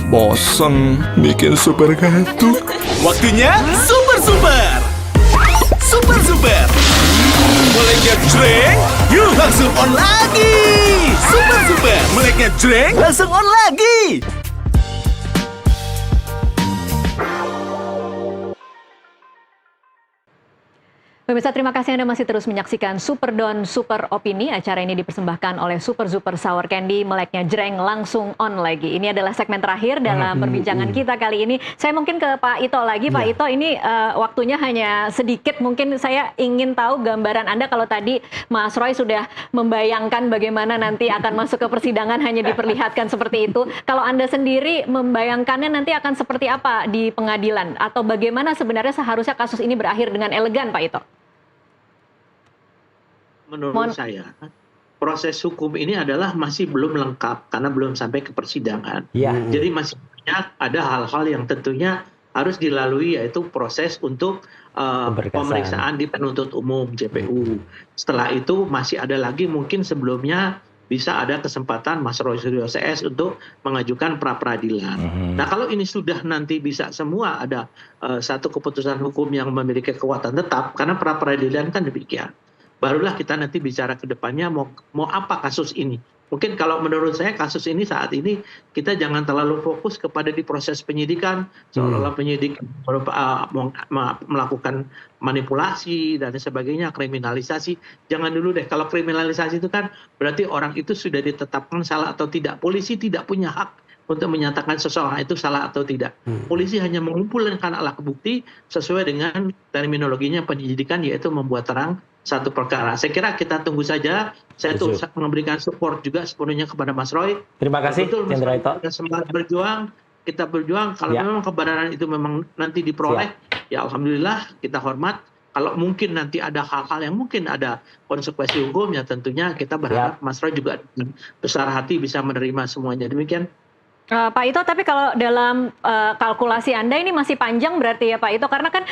Bosen bikin super kartu. Waktunya super. Super. Meleknya jreng, yuk langsung on lagi. Super. Meleknya jreng, langsung on lagi. Pemirsa, terima kasih Anda masih terus menyaksikan Super Don Super Opini. Acara ini dipersembahkan oleh Super Sour Candy, meleknya jreng langsung on lagi. Ini adalah segmen terakhir dalam perbincangan kita kali ini. Saya mungkin ke Pak Ito lagi. Pak Ito, ini waktunya hanya sedikit. Mungkin saya ingin tahu gambaran Anda kalau tadi Mas Roy sudah membayangkan bagaimana nanti akan masuk ke persidangan hanya diperlihatkan seperti itu. Kalau Anda sendiri membayangkannya nanti akan seperti apa di pengadilan? Atau bagaimana sebenarnya seharusnya kasus ini berakhir dengan elegan, Pak Ito? Menurut saya, proses hukum ini adalah masih belum lengkap karena belum sampai ke persidangan. Jadi masih banyak ada hal-hal yang tentunya harus dilalui, yaitu proses untuk pemeriksaan di penuntut umum JPU. Setelah itu masih ada lagi mungkin sebelumnya bisa ada kesempatan Mas Roy Suryo CS untuk mengajukan pra-peradilan. Nah, kalau ini sudah nanti bisa semua ada satu keputusan hukum yang memiliki kekuatan tetap, karena pra-peradilan kan demikian. Barulah kita nanti bicara ke depannya mau apa kasus ini. Mungkin kalau menurut saya kasus ini saat ini kita jangan terlalu fokus kepada di proses penyidikan, seolah-olah penyidik melakukan manipulasi dan sebagainya, kriminalisasi. Jangan dulu deh, kalau kriminalisasi itu kan berarti orang itu sudah ditetapkan salah atau tidak. Polisi tidak punya hak untuk menyatakan seseorang itu salah atau tidak. Polisi hanya mengumpulkan alat bukti sesuai dengan terminologinya penyidikan, yaitu membuat terang satu perkara. Saya kira kita tunggu saja. Saya tuh memberikan support juga sepenuhnya kepada Mas Roy. Terima kasih, Jenderal Ito. Kita semangat berjuang. Kita berjuang. Kalau memang kebenaran itu memang nanti diperoleh, ya alhamdulillah kita hormat. Kalau mungkin nanti ada hal-hal yang mungkin ada konsekuensi hukum, ya tentunya kita berharap Mas Roy juga dengan besar hati bisa menerima semuanya. Demikian. Pak Ito, tapi kalau dalam kalkulasi Anda ini masih panjang berarti ya Pak Ito, karena kan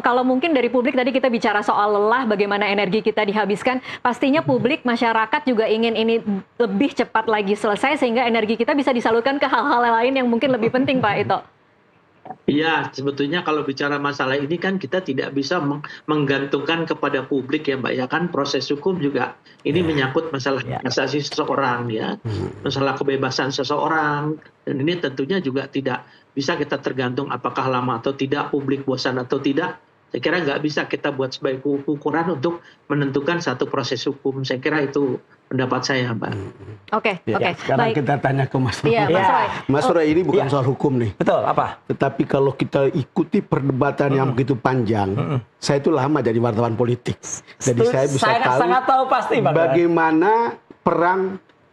kalau mungkin dari publik tadi kita bicara soal lelah, bagaimana energi kita dihabiskan, pastinya publik, masyarakat juga ingin ini lebih cepat lagi selesai sehingga energi kita bisa disalurkan ke hal-hal lain yang mungkin lebih penting, Pak Ito. Iya, sebetulnya kalau bicara masalah ini kan kita tidak bisa menggantungkan kepada publik ya Mbak, ya kan proses hukum juga ini menyangkut masalah asasi seseorang ya, masalah kebebasan seseorang, dan ini tentunya juga tidak bisa kita tergantung apakah lama atau tidak, publik bosan atau tidak. Saya kira nggak bisa kita buat sebagai ukuran untuk menentukan satu proses hukum. Saya kira itu pendapat saya, Mbak. Oke. Sekarang Baik. kita tanya ke Mas Roy. Iya, Mas Roy. Mas Roy, ini bukan soal hukum nih. Betul, apa? Tetapi kalau kita ikuti perdebatan yang begitu panjang, saya itu lama jadi wartawan politik. Jadi saya bisa tahu sangat tahu pasti, Bang. Bagaimana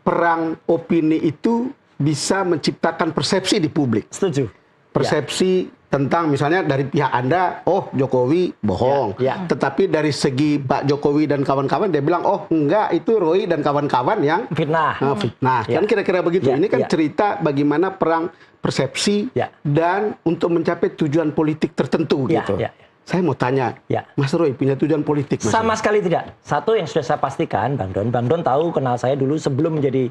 perang opini itu bisa menciptakan persepsi di publik. Setuju. Persepsi tentang misalnya dari pihak Anda, oh Jokowi bohong. Tetapi dari segi Pak Jokowi dan kawan-kawan dia bilang, oh enggak, itu Roy dan kawan-kawan yang fitnah. Fitnah. Kan kira-kira begitu. Ini kan cerita bagaimana perang persepsi dan untuk mencapai tujuan politik tertentu gitu. Saya mau tanya, Mas Roy punya tujuan politik? Mas Sama Roy? sekali tidak. Satu yang sudah saya pastikan, Bang Don tahu kenal saya dulu sebelum menjadi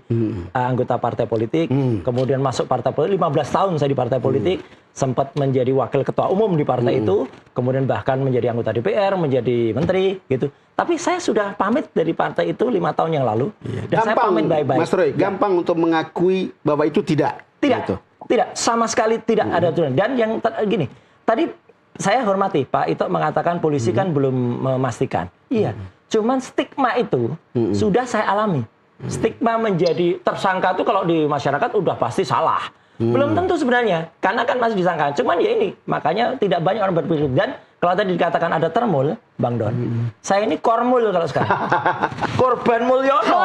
anggota partai politik, kemudian masuk partai politik, 15 tahun saya di partai politik, sempat menjadi wakil ketua umum di partai itu, kemudian bahkan menjadi anggota DPR, menjadi menteri, gitu. Tapi saya sudah pamit dari partai itu 5 tahun yang lalu, dan saya pamit baik-baik. Mas Roy, gampang untuk mengakui bahwa itu tidak? Tidak, tidak, sama sekali tidak ada aturan. Dan yang gini, tadi saya hormati Pak Ito mengatakan polisi kan belum memastikan. Iya, cuman stigma itu sudah saya alami. Stigma menjadi tersangka itu kalau di masyarakat udah pasti salah. Belum tentu sebenarnya, karena kan masih disangka. Cuman ya ini, makanya tidak banyak orang berpikir. Dan kalau tadi dikatakan ada termul, Bang Don, saya ini kormul kalau sekarang. Korban Mulyono.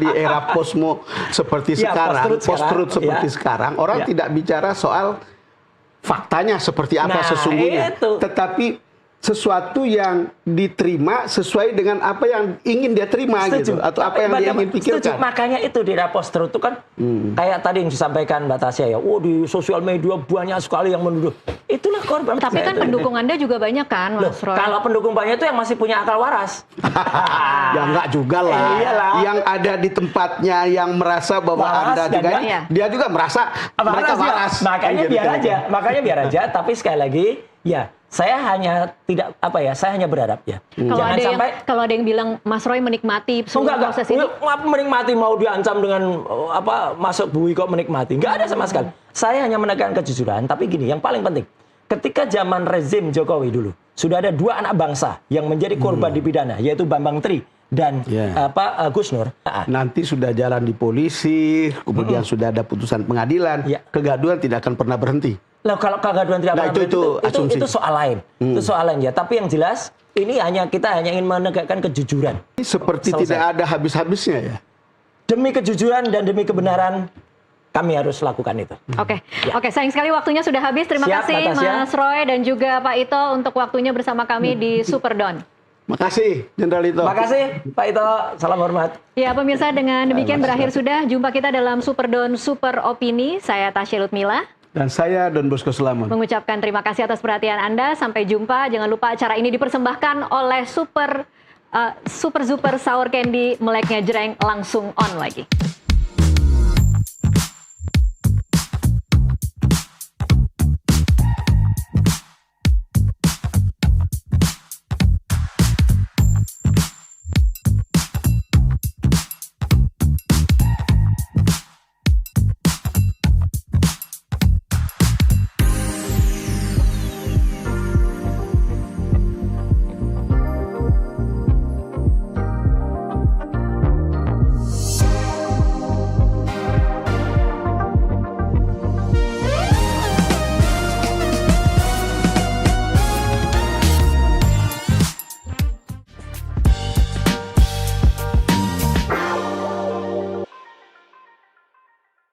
Di era posmo seperti sekarang, post-truth seperti sekarang, orang tidak bicara soal faktanya seperti apa sesungguhnya. Itu. Tetapi sesuatu yang diterima sesuai dengan apa yang ingin dia terima gitu, atau apa yang dia ingin pikirkan. Setuju. Makanya itu di Rapostro itu kan kayak tadi yang disampaikan Mbak Tasya ya, di sosial media banyak sekali yang menuduh. Itulah korban. Tapi kan pendukung Anda juga banyak kan, Mas Roy? Kalau pendukung banyak itu yang masih punya akal waras. Ya enggak juga lah. Yang ada di tempatnya yang merasa bahwa Anda juga dia juga merasa mereka waras. Makanya biar aja. Tapi sekali lagi ya, saya hanya saya hanya berharap ya. Kalau ada yang bilang Mas Roy menikmati proses ini. Menikmati, mau diancam dengan masuk bui kok menikmati. Nggak ada sama sekali. Saya hanya menekankan kejujuran, tapi gini, yang paling penting. Ketika zaman rezim Jokowi dulu, sudah ada 2 anak bangsa yang menjadi korban dipidana, yaitu Bambang Tri dan Gus Nur. Nanti sudah jalan di polisi, kemudian sudah ada putusan pengadilan, kegaduhan tidak akan pernah berhenti. Loh, kalau kegaduhan tidak pernah berhenti, itu soal lain. Itu soal lain ya. Tapi yang jelas ini kita hanya ingin menegakkan kejujuran. Seperti tidak ada habis-habisnya ya. Demi kejujuran dan demi kebenaran kami harus lakukan itu. Oke, sayang sekali waktunya sudah habis. Terima kasih Mas Roy dan juga Pak Ito untuk waktunya bersama kami di Superdon. Makasih, Jenderal Ito. Makasih, Pak Ito. Salam hormat. Ya, pemirsa, dengan demikian berakhir sudah jumpa kita dalam Superdon Super Opini. Saya Tasya Lutmila. Dan saya Don Bosco Selamat. Mengucapkan terima kasih atas perhatian Anda. Sampai jumpa. Jangan lupa acara ini dipersembahkan oleh Super Sour Candy, meleknya jreng langsung on lagi.